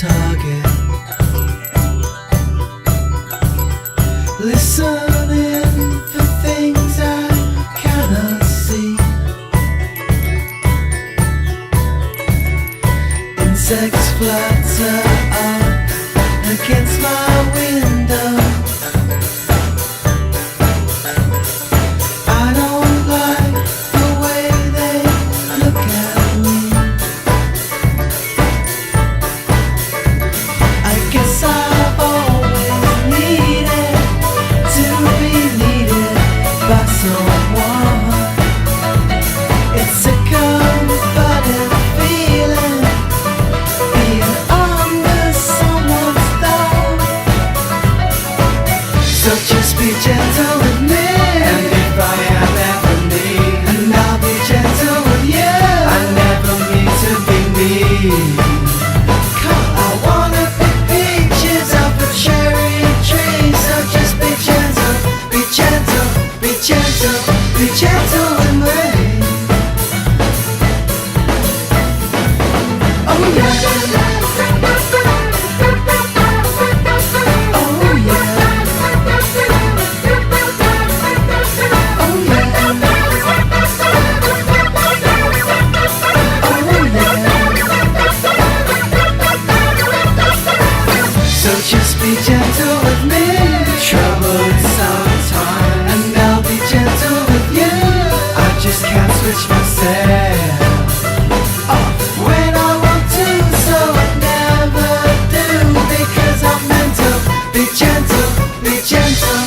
target. Listening for things I cannot see. Insects flutter up against my window. I don't like the way they look at me. I guess I've always needed to be needed by someone. It's a comforting feeling, being under someone's thumb. So just be gentle with me, and if I am ever mean, and I'll be gentle with you. I never mean to be mean. I wanna be peaches off a cherry tree. So just be gentle, be gentle, be gentle, be gentle with me. Oh yeah. Oh yeah. Oh yeah. Oh yeah. So just be gentle with me. Trouble in some time, and I'll be gentle with you. I just can't switch myself when I want to, so I never do, because I'm mental. Be gentle, be gentle.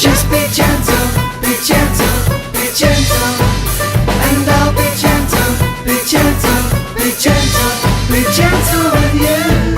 Just be gentle, be gentle, be gentle. And I'll be gentle, be gentle, be gentle, be gentle with you.